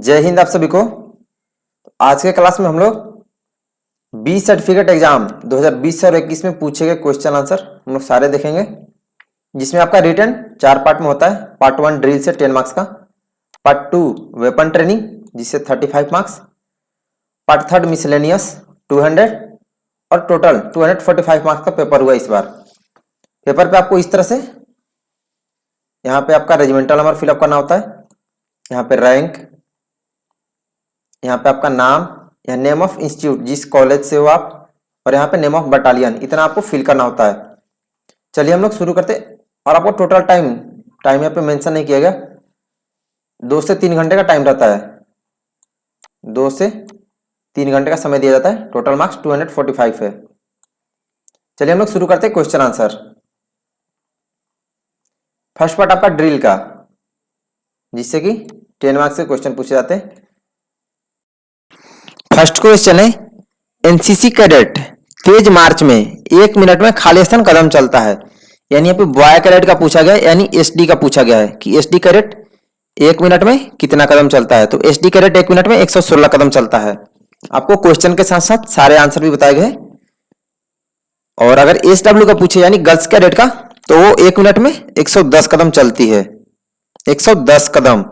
जय हिंद आप सभी को। आज के क्लास में हम लोग 20 सर्टिफिकेट एग्जाम 2020 और 21 में पूछे गए क्वेश्चन आंसर हम लोग सारे देखेंगे, जिसमें आपका रिटर्न 4 पार्ट में होता है। पार्ट 1 ड्रिल से 10 मार्क्स का, पार्ट 2 वेपन ट्रेनिंग जिससे 35 मार्क्स, पार्ट 3 मिसलेनियस 200 और टोटल 245 मार्क्स का पेपर हुआ। इस बार पेपर पे आपको इस तरह से यहाँ पे आपका रेजिमेंटल नंबर फिलअप करना होता है, यहाँ पे रैंक, यहाँ पे आपका नाम या नेम ऑफ इंस्टीट्यूट जिस कॉलेज से हो आप, और यहाँ पे नेम ऑफ बटालियन, इतना आपको फिल करना होता है। चलिए हम लोग शुरू करते। और आपको टोटल टाइम यहाँ पे मेंशन नहीं किया गया, 2 से 3 घंटे का टाइम रहता है, 2 से 3 घंटे का समय दिया जाता है। टोटल मार्क्स 245 है। चलिए हम लोग शुरू करते हैं क्वेश्चन आंसर। फर्स्ट पार्ट आपका ड्रिल का, जिससे कि 10 मार्क्स के क्वेश्चन पूछे जाते हैं। फर्स्ट क्वेश्चन है, एनसीसी कैडेट तेज मार्च में 1 मिनट में खाली स्थान कदम चलता है। यानी यहाँ पे बॉय कैडेट का पूछा गया है, यानी एसडी का पूछा गया है कि एसडी कैडेट 1 मिनट में कितना कदम चलता है। तो एसडी कैडेट 1 मिनट में 116 कदम चलता है। आपको क्वेश्चन के साथ साथ सारे आंसर भी बताए गए। और अगर एसडब्ल्यू का पूछे यानी गर्ल्स कैडेट का, तो वो 1 मिनट में 110 कदम चलती है, 110 कदम।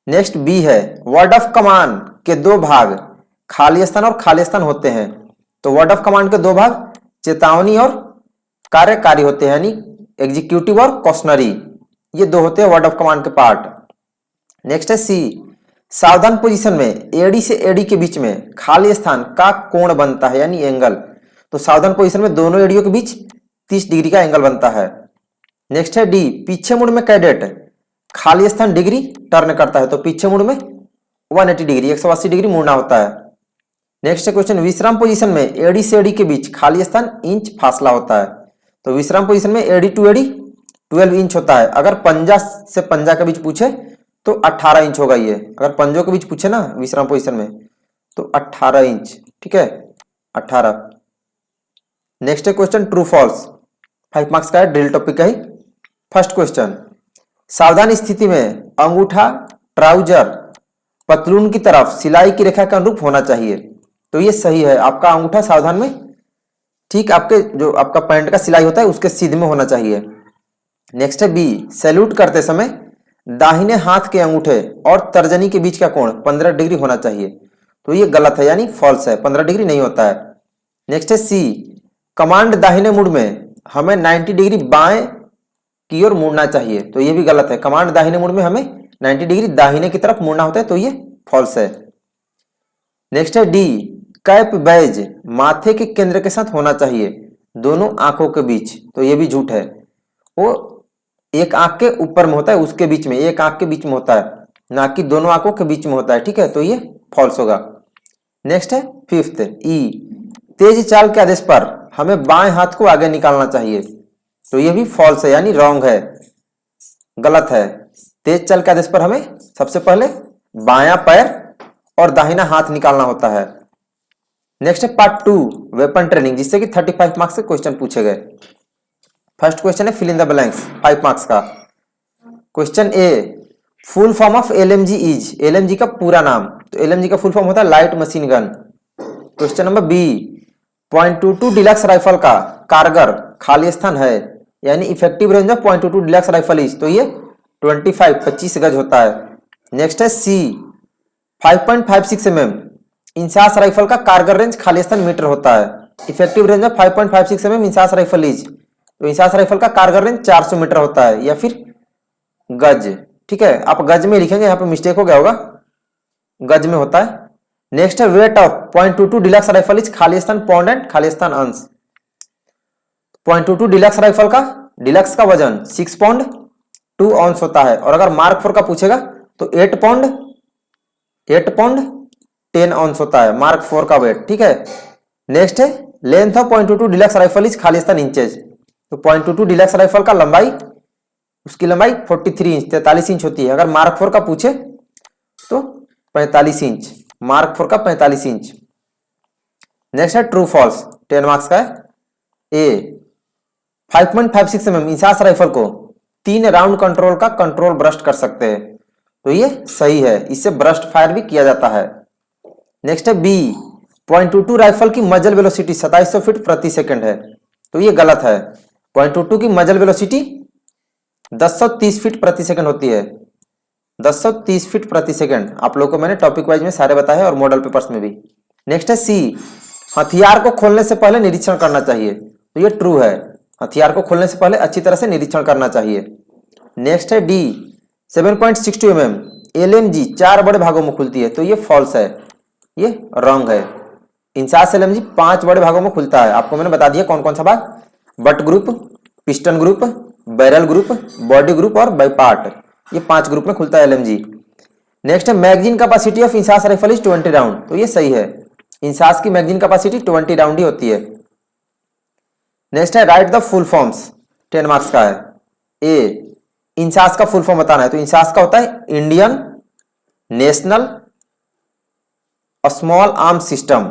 नेक्स्ट बी है, वर्ड ऑफ कमांड के 2 भाग खाली स्थान और खाली स्थान होते हैं। तो वर्ड ऑफ कमांड के 2 भाग चेतावनी और कार्यकारी होते हैं, यानी एग्जीक्यूटिव और कॉशनरी, ये 2 होते हैं वर्ड ऑफ कमांड के पार्ट। नेक्स्ट है सी, सावधान पोजीशन में एडी से एडी के बीच में खाली स्थान का कोण बनता है, यानी एंगल। तो सावधान पोजीशन में दोनों एडियो के बीच 30 डिग्री का एंगल बनता है। नेक्स्ट है डी, पीछे मुड़ में कैडेट खाली स्थान डिग्री टर्न करता है। तो पीछे मुड़ में 180 डिग्री 180 डिग्री मुड़ना होता है। नेक्स्ट क्वेश्चन, विश्राम पोजीशन में एडी से एडी के बीच खाली स्थान इंच फासला होता है। तो विश्राम पोजीशन में एडी टू एडी 12 इंच होता है। अगर पंजा से पंजा के बीच पूछे तो 18 इंच होगा ये। अगर पंजों के बीच पूछे ना विश्राम पोजीशन में, तो 18 इंच, ठीक है, 18। Next question, true false, 5 marks का है, ड्रिल टॉपिक का ही। फर्स्ट क्वेश्चन, सावधान स्थिति में अंगूठा ट्राउजर पतलून की तरफ सिलाई की रेखा के अनुरूप होना चाहिए। तो ये सही है, आपका अंगूठा सावधान में ठीक आपके जो आपका पैंट का सिलाई होता है उसके सीध में होना चाहिए। नेक्स्ट है बी, सैल्यूट करते समय दाहिने हाथ के अंगूठे और तर्जनी के बीच का कोण 15 डिग्री होना चाहिए। तो ये गलत है, यानी फॉल्स है, 15 डिग्री नहीं होता है। नेक्स्ट है सी, कमांड दाहिने मुड़ में हमें 90 डिग्री बाएं की ओर मुड़ना चाहिए। तो ये भी गलत है, कमांड दाहिने मुड़ में हमें 90 डिग्री दाहिने की तरफ मुड़ना होता है। तो ये फॉल्स है। नेक्स्ट है डी, कैप बैज माथे के केंद्र के साथ होना चाहिए, दोनों आंखों के बीच। तो ये भी झूठ है, वो एक आंख के ऊपर में होता है, उसके बीच में, एक आंख के बीच में होता है, ना कि दोनों आंखों के बीच में होता है, ठीक है। तो ये फॉल्स होगा। नेक्स्ट है फिफ्थ ई, तेज चाल के आदेश पर हमें बाएं हाथ को आगे निकालना चाहिए। तो ये भी फॉल्स है, यानी रॉन्ग है, गलत है। तेज चाल के आदेश पर हमें सबसे पहले बायां पैर और दाहिना हाथ निकालना होता है। नेक्स्ट है पार्ट 2 वेपन ट्रेनिंग, जिससे कि 35 मार्क्स के क्वेश्चन पूछे गए। फर्स्ट क्वेश्चन है fill in the blanks, 5 marks का। Question A, full form of LMG is, LMG का पूरा नाम। तो एलएमजी का फुल फॉर्म होता है light machine gun. Question number B, .22 deluxe rifle का कारगर खाली स्थान है, यानी effective range of .22 deluxe rifle is. तो ये 25 गज होता है। नेक्स्ट है सी, 5.56 mm इंसास राइफल का कारगर रेंज खाली स्थान मीटर होता है। Effective range of 5.56 mm INSAS rifle is. तो इंसास राइफल का कारगर रेंज 400 मीटर होता है, या फिर गज, ठीक है। आप गज में लिखेंगे, यहाँ पे मिस्टेक हो गया होगा, गज में होता है। नेक्स्ट है weight of .22 deluxe rifle is, खाली स्थान पाउंड एंड खाली स्थान अंश। .22 डिलक्स राइफल का डिलक्स का वजन 6 पाउंड 2 ऑन्स होता है। और अगर मार्क 4 का पूछेगा तो 8 पाउंड 10 ऑन्स होता है, मार्क 4 का वेट, ठीक है। नेक्स्ट है length of .22 deluxe rifle is, खाली स्थान इंचेज। तो .22 डिलक्स राइफल का लंबाई, उसकी लंबाई 43 इंच 43 इंच होती है। अगर मार्क 4 का पूछे तो 45 इंच, मार्क 4 का 45 इंच। नेक्स्ट है ट्रू फॉल्स, 10 मार्क्स का है। ए, 5.56 mm इंसास राइफल को 3 राउंड कंट्रोल का कंट्रोल ब्रस्ट कर सकते हैं। तो ये सही है, इससे ब्रस्ट फायर भी किया जाता है। नेक्स्ट है बी, .22 राइफल की मजल वेलोसिटी 2700 फीट प्रति सेकंड है, तो ये गलत है। .22 की मजल वेलोसिटी 1030 फीट प्रति सेकंड होती है, 1030 फीट प्रति सेकंड। आप लोगों को मैंने टॉपिक वाइज में सारे बताए और मॉडल पेपर्स में भी। नेक्स्ट है सी, हथियार को खोलने से पहले निरीक्षण करना चाहिए, तो ये ट्रू है, हथियार को खोलने से पहले अच्छी तरह से निरीक्षण करना चाहिए। नेक्स्ट है डी, 7.62 mm LMG 4 बड़े भागों में खुलती है, तो ये फॉल्स है, ये रॉन्ग है। इंसास LMG 5 बड़े भागों में खुलता है, आपको मैंने बता दिया कौन कौन सा भाग, but group, piston group, barrel group, body group और बाईपार्ट, ये 5 ग्रुप में खुलता है LMG। नेक्स्ट है magazine capacity of INSAS rifle is 20 round, तो ये सही है, इंसास की मैगजीन कैपेसिटी 20 राउंड ही होती है। नेक्स्ट है right the full forms, 10 marks का है। ए, इंसास का फुल फॉर्म बताना है, तो इंसास का होता है Indian national small arm system.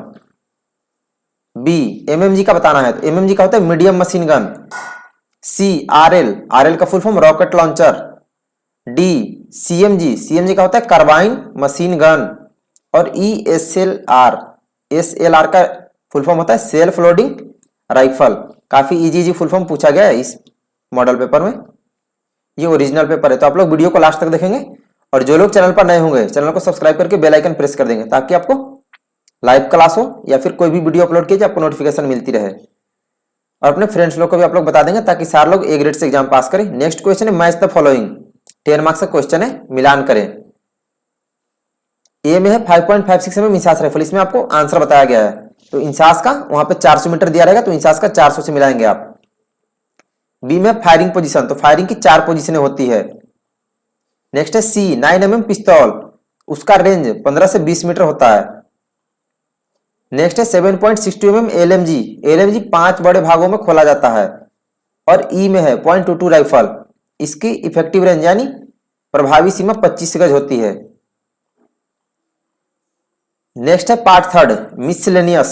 B, MMG का बताना है, तो एमएमजी का होता है medium machine gun. C, RL, RL का full form rocket launcher. D, CMG, CMG का होता है कार्बाइन मशीन गन। और ईएसएलआर, एसएलआर का फुल फॉर्म होता है सेल्फ लोडिंग राइफल। काफी इजी फुल फॉर्म पूछा गया है इस मॉडल पेपर में, ये ओरिजिनल पेपर है, तो आप लोग वीडियो को लास्ट तक देखेंगे। और जो लोग चैनल पर नए होंगे चैनल को सब्सक्राइब करके बेल आइकन प्रेस कर देंगे, ताकि आपको लाइव क्लास हो या फिर कोई भी वीडियो अपलोड कीजिए आपको नोटिफिकेशन मिलती रहे। और अपने फ्रेंड्स लोग को भी आप लोग बता देंगे, ताकि सारे लोग ए ग्रेड से एग्जाम पास करें। नेक्स्ट क्वेश्चन है मैच द फॉलोइंग, 10 मार्क्स का क्वेश्चन है, मिलान करें। ए में है 5.56 mm इंसास राइफल, इसमें आपको आंसर बताया गया है, तो इंसास का वहां पे 400 मीटर दिया रहेगा, तो इंसास का 400 से मिलाएंगे आप। बी में फायरिंग पोजीशन, तो फायरिंग की 4 पोजीशनें होती है। नेक्स्ट है सी, 9 mm पिस्तौल, उसका रेंज 15 से 20 मीटर होता है। नेक्स्ट है 7.62 mm LMG, LMG 5 बड़े भागों में खोला जाता है। और ई में है .22 राइफल, इसकी इफेक्टिव रेंज यानी प्रभावी सीमा 25 गज होती है। नेक्स्ट है पार्ट 3 मिसलेनियस,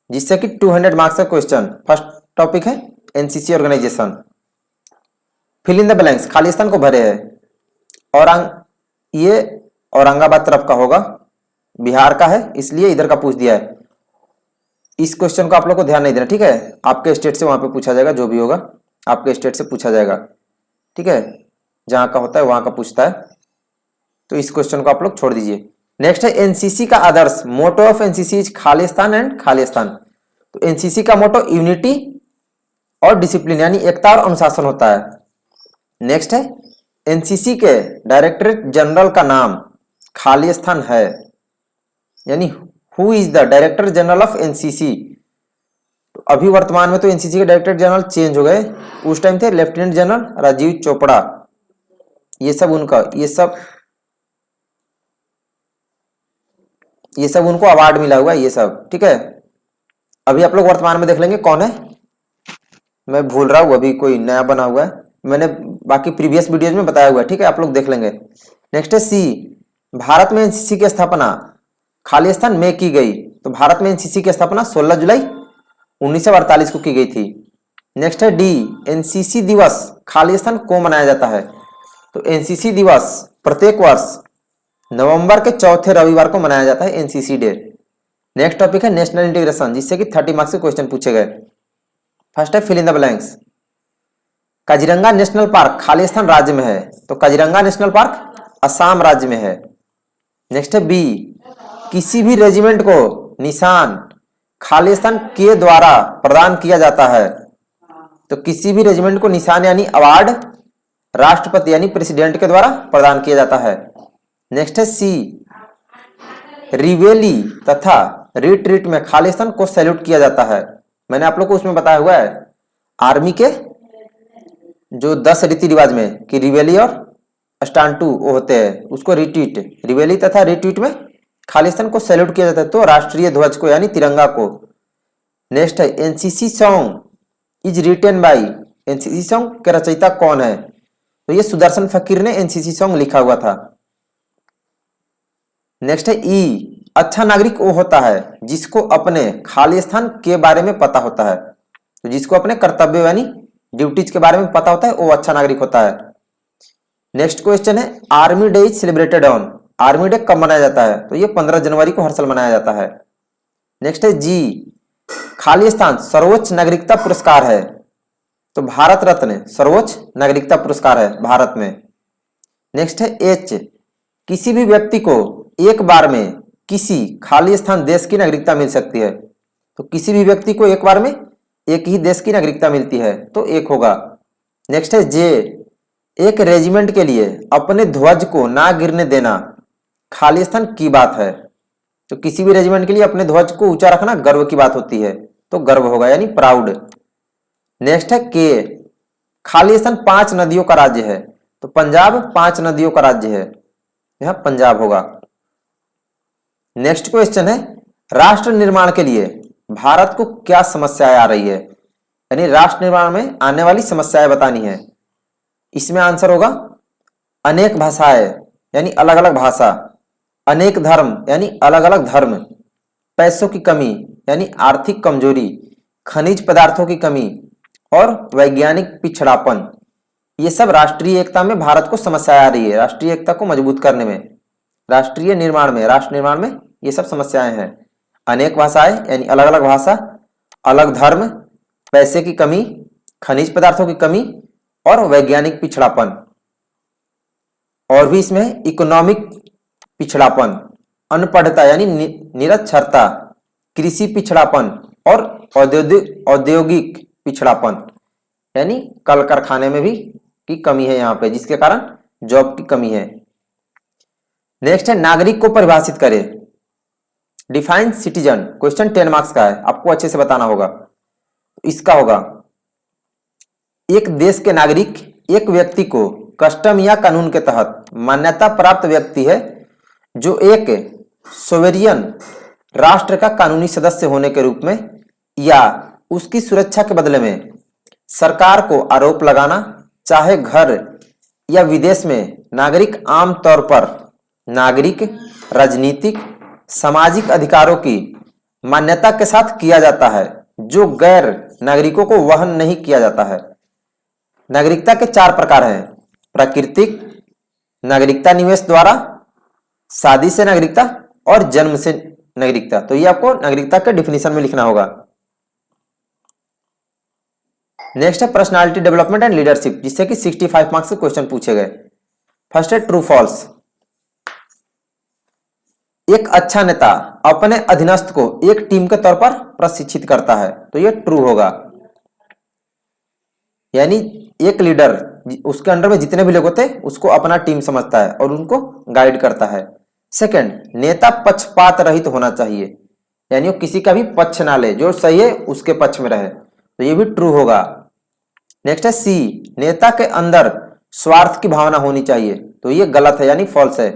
जिससे कि 200 मार्क्स का क्वेश्चन। फर्स्ट टॉपिक है NCC organisation. Fill in the blanks, खाली स्थान को भरे है। ये औरंगाबाद तरफ का होगा, बिहार का है, इसलिए इधर का पूछ दिया है। इस क्वेश्चन को आप लोग को ध्यान नहीं देना, ठीक है, आपके स्टेट से वहां पे पूछा जाएगा, जो भी होगा आपके स्टेट से पूछा जाएगा, ठीक है, जहां का होता है वहां का पूछता है, तो इस क्वेश्चन को आप लोग छोड़ दीजिए। नेक्स्ट है एनसीसी का आदर्श, motto of NCC is Khalistan and Khalistan. तो एनसीसी का मोटो यूनिटी और डिसिप्लिन यानी एकता और अनुशासन होता है। नेक्स्ट है एनसीसी के डायरेक्टरेट जनरल का नाम खालिस्तान है, यानी who is the director general of NCC. तो अभी वर्तमान में तो एनसीसी के डायरेक्टर जनरल चेंज हो गए, उस टाइम थे लेफ्टिनेंट जनरल राजीव चोपड़ा, ये सब उनका, ये सब उनको अवार्ड मिला हुआ है, ये सब, ठीक है। अभी आप लोग वर्तमान में देख लेंगे कौन है, मैं भूल रहा हूं, अभी कोई नया बना हुआ है, मैंने बाकी प्रीवियस वीडियोज में बताया हुआ है, ठीक है, आप लोग देख लेंगे। नेक्स्ट है सी, भारत में एनसीसी की स्थापना खालिस्तान में की गई। तो भारत में एनसीसी की स्थापना 16 जुलाई 1948 को की गई थी। नेक्स्ट है डी, एनसीसी दिवस खालिस्तान को मनाया जाता है। तो एनसीसी दिवस प्रत्येक वर्ष नवंबर के चौथे रविवार को मनाया जाता है, एनसीसी डे। नेक्स्ट टॉपिक है नेशनल इंटीग्रेशन, जिससे कि 30 मार्क्स के क्वेश्चन पूछे गए। फर्स्ट है fill in the blanks, Kaziranga national park Khalistan राज्य में है। तो काजीरंगा नेशनल पार्क असम राज्य में है। नेक्स्ट है बी, किसी भी रेजिमेंट को निशान खालिस्तान के द्वारा प्रदान किया जाता है। तो किसी भी रेजिमेंट को निशान यानी अवार्ड राष्ट्रपति यानी प्रेसिडेंट के द्वारा प्रदान किया जाता है। नेक्स्ट है सी, रिवेली तथा रिट्रीट में खालिस्तान को सैल्यूट किया जाता है। मैंने आप लोग को उसमें बताया हुआ है, आर्मी के जो 10 रीति रिवाज में कि रिवेली और स्टांटू वो होते हैं, उसको रिट्रीट, रिवेली तथा रिट्रीट में खालिस्तान को सैल्यूट किया जाता है, तो राष्ट्रीय ध्वज को यानी तिरंगा को। नेक्स्ट है NCC song is written by, NCC song के रचयिता कौन है। तो ये सुदर्शन फकीर ने एनसीसी सॉन्ग लिखा हुआ था। नेक्स्ट है ई, अच्छा नागरिक वो होता है जिसको अपने खालिस्तान के बारे में पता होता है। तो जिसको अपने कर्तव्य यानी ड्यूटीज के बारे में पता होता है वो अच्छा नागरिक होता है। नेक्स्ट क्वेश्चन है army day is celebrated on. Army day कब मनाया जाता है? तो ये 15 जनवरी को हर साल मनाया जाता है। नेक्स्ट है जी, खालिस्तान सर्वोच्च नागरिकता पुरस्कार है। तो भारत रत्न सर्वोच्च नागरिकता पुरस्कार है भारत में। नेक्स्ट है एच, किसी भी व्यक्ति को एक बार में किसी खालिस्तान देश की नागरिकता मिल सकती है। तो किसी भी व्यक्ति को एक बार में एक ही देश की नागरिकता मिलती है, तो एक होगा। नेक्स्ट है जे, एक रेजिमेंट के लिए अपने ध्वज को ना गिरने देना खालिस्तान की बात है। तो किसी भी रेजिमेंट के लिए अपने ध्वज को ऊंचा रखना गर्व की बात होती है, तो गर्व होगा यानी प्राउड। नेक्स्ट है के, खालिस्तान 5 नदियों का राज्य है। तो पंजाब 5 नदियों का राज्य है, यह पंजाब होगा। नेक्स्ट क्वेश्चन है राष्ट्र निर्माण के लिए भारत को क्या समस्याएं आ रही है? यानी राष्ट्र निर्माण में आने वाली समस्याएं बतानी है। इसमें आंसर होगा अनेक भाषाएं यानी अलग अलग भाषा, अनेक धर्म यानी अलग अलग धर्म, पैसों की कमी यानी आर्थिक कमजोरी, खनिज पदार्थों की कमी और वैज्ञानिक पिछड़ापन। ये सब राष्ट्रीय एकता में भारत को समस्याएं आ रही है। राष्ट्रीय एकता को मजबूत करने में, राष्ट्रीय निर्माण में, राष्ट्र निर्माण में ये सब समस्याएं हैं। अनेक भाषाएं यानी अलग अलग भाषा, अलग धर्म, पैसे की कमी, खनिज पदार्थों की कमी और वैज्ञानिक पिछड़ापन। और भी इसमें इकोनॉमिक पिछड़ापन, अनपढ़ता यानी निरक्षरता, कृषि पिछड़ापन और औद्योगिक पिछड़ापन यानी कल कारखाने में भी की कमी है यहाँ पे, जिसके कारण जॉब की कमी है। नेक्स्ट है नागरिक को परिभाषित करें। डिफाइन सिटीजन, क्वेश्चन 10 मार्क्स का है, आपको अच्छे से बताना होगा। इसका होगा एक देश के नागरिक एक व्यक्ति को कस्टम या कानून के तहत मान्यता प्राप्त व्यक्ति है जो एक सोवेरियन राष्ट्र का कानूनी सदस्य होने के रूप में या उसकी सुरक्षा के बदले में सरकार को आरोप लगाना, चाहे घर या विदेश में नागरिक आमतौर पर नागरिक, राजनीतिक, सामाजिक अधिकारों की मान्यता के साथ किया जाता है जो गैर नागरिकों को वहन नहीं किया जाता है। नागरिकता के 4 प्रकार हैं, प्राकृतिक, नागरिकता निवेश द्वारा, शादी से नागरिकता और जन्म से नागरिकता। तो ये आपको नागरिकता के डिफिनीशन में लिखना होगा। नेक्स्ट है पर्सनालिटी डेवलपमेंट एंड लीडरशिप, जिससे कि 65 मार्क्स के क्वेश्चन पूछे गए। फर्स्ट है ट्रू फॉल्स। एक अच्छा नेता अपने अधीनस्थ को एक टीम के तौर पर प्रशिक्षित करता है, तो ये ट्रू होगा। यानी एक लीडर उसके अंडर में जितने भी लोग होते हैं उसको अपना टीम समझता है और उनको गाइड करता है। सेकंड, नेता पक्षपात रहित होना चाहिए, यानी वो किसी का भी पक्ष ना ले, जो सही है उसके पक्ष में रहे, तो ये भी ट्रू होगा। नेक्स्ट है सी, नेता के अंदर स्वार्थ की भावना होनी चाहिए, तो ये गलत है यानी फॉल्स है।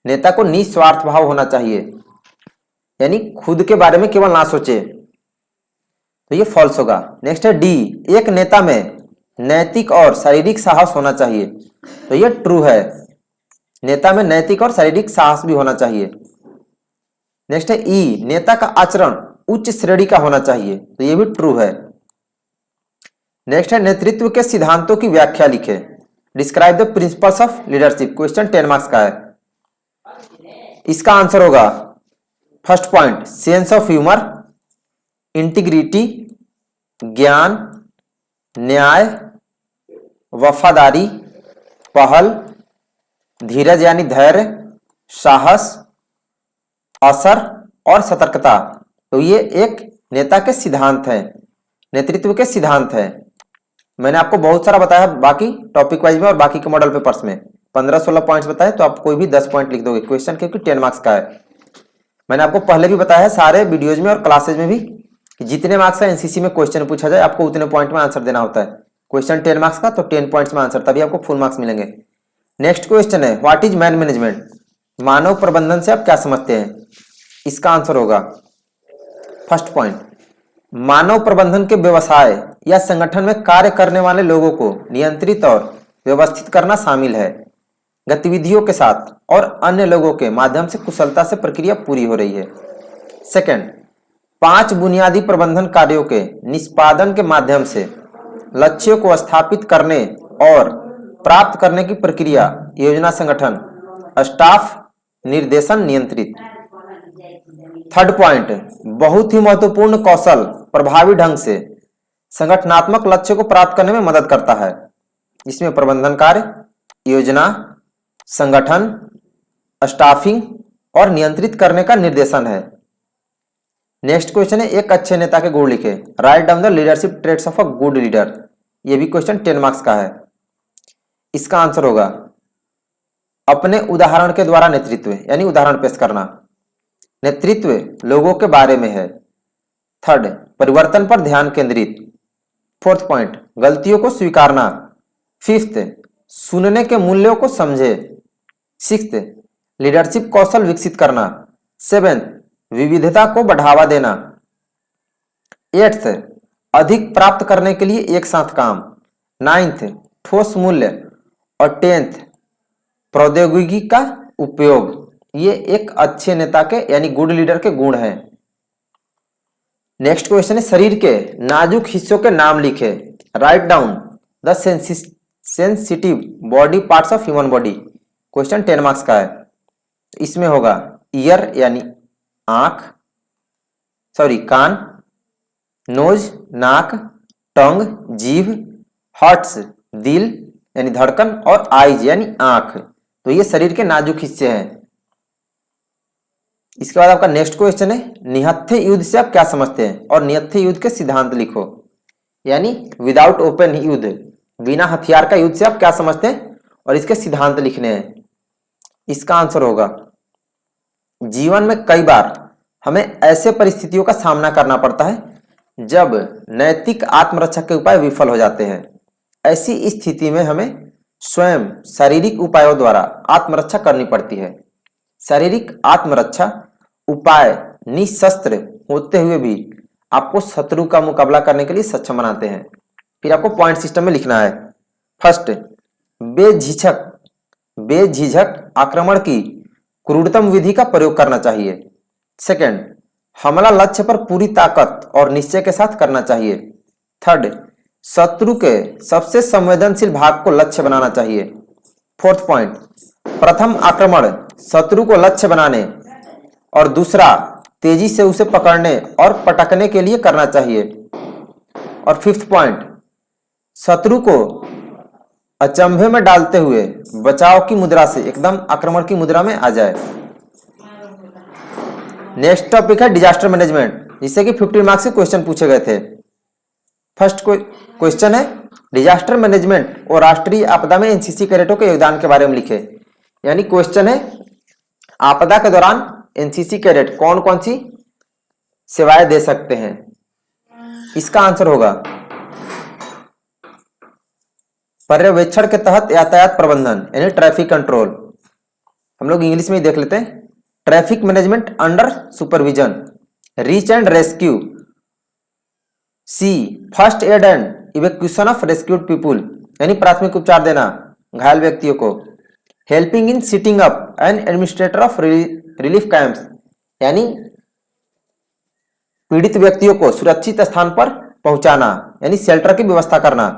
नेता को निस्वार्थ भाव होना चाहिए, यानी खुद के बारे में केवल ना सोचे, तो ये फॉल्स होगा। नेक्स्ट है डी, एक नेता में नैतिक और शारीरिक साहस होना चाहिए, तो ये ट्रू है। नेता में नैतिक और शारीरिक साहस भी होना चाहिए। नेक्स्ट है ई, नेता का आचरण उच्च श्रेणी का होना चाहिए, तो ये भी ट्रू है। नेक्स्ट है नेतृत्व के सिद्धांतों की व्याख्या लिखे। Describe the principles of leadership, question 10 marks का है। इसका आंसर होगा first point sense of humour, integrity, ज्ञान, न्याय, वफादारी, पहल, धीरज यानी धैर्य, साहस, असर और सतर्कता। तो ये एक नेता के सिद्धांत हैं, नेतृत्व के सिद्धांत हैं। मैंने आपको बहुत सारा बताया बाकी टॉपिक वाइज में और बाकी के मॉडल पेपर्स में 15-16 पॉइंट्स बताए, तो आप कोई भी 10 पॉइंट लिख दोगे क्वेश्चन, क्योंकि 10 मार्क्स का है। मैंने आपको पहले भी बताया है सारे वीडियोज में और क्लासेज में भी, जितने मार्क्स का एनसीसी में क्वेश्चन पूछा जाए आपको उतने पॉइंट में आंसर देना होता है। क्वेश्चन 10 मार्क्स का तो 10 पॉइंट्स में आंसर, तभी आपको फुल मार्क्स मिलेंगे। नेक्स्ट क्वेश्चन है व्हाट इज मैन मैनेजमेंट, मानव प्रबंधन से आप क्या समझते हैं? इसका आंसर होगा फर्स्ट पॉइंट, मानव प्रबंधन के व्यवसाय या संगठन में कार्य करने वाले लोगों को नियंत्रित और व्यवस्थित करना शामिल है। गतिविधियों के साथ और अन्य लोगों के माध्यम से कुशलता से प्रक्रिया पूरी हो रही है। सेकंड, 5 बुनियादी प्रबंधन कार्यों के निष्पादन के माध्यम से लक्ष्यों को स्थापित करने और प्राप्त करने की प्रक्रिया, योजना, संगठन, स्टाफ, निर्देशन, नियंत्रित। थर्ड पॉइंट, बहुत ही महत्वपूर्ण कौशल प्रभावी ढंग से संगठनात्मक लक्ष्य को प्राप्त करने में मदद करता है। इसमें प्रबंधन कार्य, योजना, संगठन, स्टाफिंग और नियंत्रित करने का निर्देशन है। नेक्स्ट क्वेश्चन है, एक अच्छे नेता के गुण लिखे। Write down the leadership traits of a good leader. ये भी क्वेश्चन 10 मार्क्स का है। इसका आंसर होगा अपने उदाहरण के द्वारा नेतृत्व, यानी उदाहरण पेश करना। नेतृत्व लोगों के बारे में है। थर्ड, परिवर्तन पर ध्यान केंद्रित। फोर्थ पॉइंट, गलतियों को स्वीकारना। फिफ्थ, सुनने के मूल्यों को समझे। सिक्स्थ, लीडरशिप कौशल विकसित करना। सेवेंथ, विविधता को बढ़ावा देना। एट्थ, अधिक प्राप्त करने के लिए एक साथ काम। नाइन्थ, ठोस मूल्य। और टेंथ, प्रौद्योगिकी का उपयोग। ये एक अच्छे नेता के यानी गुड लीडर के गुण हैं। नेक्स्ट क्वेश्चन है, शरीर के नाजुक हिस्सों के नाम लिखे। Write down the sensitive body parts of human body. Question 10 marks का है। इसमें होगा ईयर यानी आंख, कान, नोज नाक, टंग जीभ, हार्ट्स दिल यानी धड़कन, और आईज यानी आंख। तो ये शरीर के नाजुक हिस्से हैं। इसके बाद आपका नेक्स्ट क्वेश्चन है, निहत्थे युद्ध से आप क्या समझते हैं, और निहत्थे युद्ध के सिद्धांत लिखो। यानी विदाउट ओपन युद्ध, बिना हथियार का युद्ध से आप क्या समझते हैं, और इसके सिद्धांत लिखने हैं। इसका आंसर होगा जीवन में कई बार हमें ऐसे परिस्थितियों का सामना करना पड़ता है जब नैतिक आत्मरक्षा के उपाय विफल हो जाते हैं। ऐसी स्थिति में हमें स्वयं शारीरिक उपायों द्वारा आत्मरक्षा करनी पड़ती है। शारीरिक आत्मरक्षा उपाय निशस्त्र होते हुए भी आपको शत्रु का मुकाबला करने के लिए सक्षम बनाते हैं। फिर आपको पॉइंट सिस्टम में लिखना है। फर्स्ट, बेझिझक आक्रमण की क्रूरतम विधि का प्रयोग करना चाहिए। सेकंड, हमला लक्ष्य पर पूरी ताकत और निश्चय के साथ करना चाहिए। थर्ड, शत्रु के सबसे संवेदनशील भाग को लक्ष्य बनाना चाहिए। फोर्थ पॉइंट, प्रथम आक्रमण शत्रु को लक्ष्य बनाने और दूसरा तेजी से उसे पकड़ने और पटकने के लिए करना चाहिए। और फिफ्थ पॉइंट, शत्रु को अचंभे में डालते हुए बचाव की मुद्रा से एकदम आक्रमण की मुद्रा में आ जाए। नेक्स्ट टॉपिक है डिजास्टर मैनेजमेंट, जिससे कि 15 मार्क्स के क्वेश्चन पूछे गए थे। फर्स्ट क्वेश्चन है, डिजास्टर मैनेजमेंट और राष्ट्रीय आपदा में एनसीसी कैडेटों के योगदान के बारे में लिखे। यानी क्वेश्चन है, आपदा के दौरान एनसीसी कैडेट कौन कौन सी सेवाएं दे सकते हैं। इसका आंसर होगा पर्यवेक्षण के तहत यातायात प्रबंधन यानी ट्रैफिक कंट्रोल। हम लोग इंग्लिश में ही देख लेते हैं। Traffic management under supervision. Reach and rescue. C, first aid and evacuation of rescued people यानी प्राथमिक उपचार देना घायल व्यक्तियों को। Helping in setting up and administrator of relief camps यानी पीड़ित व्यक्तियों को सुरक्षित स्थान पर पहुंचाना यानी शेल्टर की व्यवस्था करना।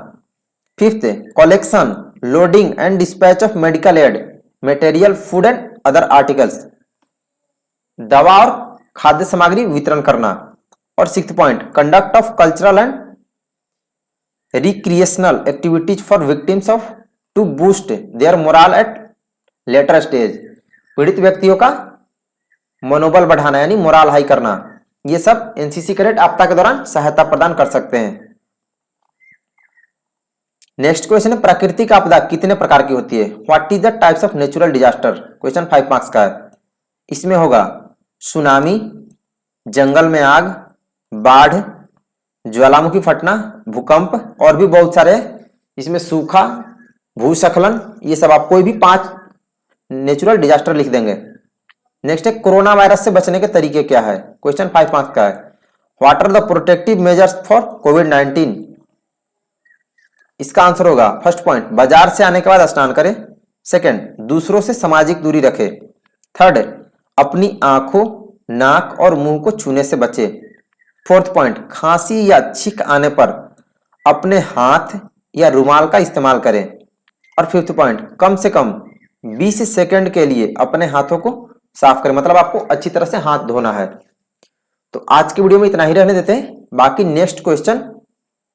Fifth, collection, loading and dispatch of medical aid material, food and other articles, दवा और खाद्य सामग्री वितरण करना। और sixth point, conduct of cultural and recreational activities for victims of to boost their morale at later stage. पीड़ित व्यक्तियों का मनोबल बढ़ाना यानी मोरल हाई करना। ये सब एनसीसी कैडेट आपदा के दौरान सहायता प्रदान कर सकते हैं। नेक्स्ट क्वेश्चन है, प्राकृतिक आपदा कितने प्रकार की होती है। What is the types of natural disaster. Question 5 marks का है। इसमें होगा सुनामी, जंगल में आग, बाढ़, ज्वालामुखी फटना, भूकंप और भी बहुत सारे। इसमें सूखा, भूस्खलन, ये सब आप कोई भी 5 नेचुरल डिजास्टर लिख देंगे। नेक्स्ट है, कोरोना वायरस से बचने के तरीके क्या है। क्वेश्चन 5 मार्क्स का है। What are the protective measures for कोविड-19। इसका आंसर होगा फर्स्ट पॉइंट, बाजार से आने के बाद स्नान करें। सेकंड, दूसरों से सामाजिक दूरी रखें। थर्ड, अपनी आंखों, नाक और मुंह को छूने से बचे। फोर्थ पॉइंट, खांसी या छींक आने पर अपने हाथ या रुमाल का इस्तेमाल करें। और फिफ्थ पॉइंट, कम से कम 20 सेकंड के लिए अपने हाथों को साफ करें, मतलब आपको अच्छी तरह से हाथ धोना है। तो आज की वीडियो में इतना ही रहने देते हैं। बाकी नेक्स्ट क्वेश्चन,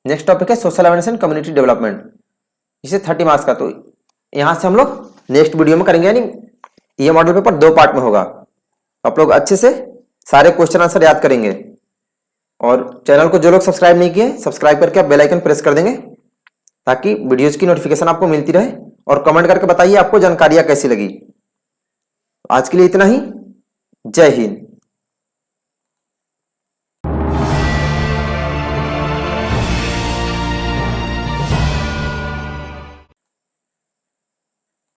नेक्स्ट टॉपिक है social awareness and community development, इसे 30 मार्क्स का। तो यहां से हम लोग नेक्स्ट वीडियो में करेंगे, यानी ये मॉडल पेपर 2 पार्ट में होगा। आप लोग अच्छे से सारे क्वेश्चन आंसर याद करेंगे। और चैनल को जो लोग सब्सक्राइब नहीं किए, सब्सक्राइब करके आप बेल आइकन प्रेस कर देंगे ताकि वीडियोज की नोटिफिकेशन आपको मिलती रहे। और कमेंट करके बताइए आपको जानकारियां कैसी लगी। आज के लिए इतना ही। जय हिंद।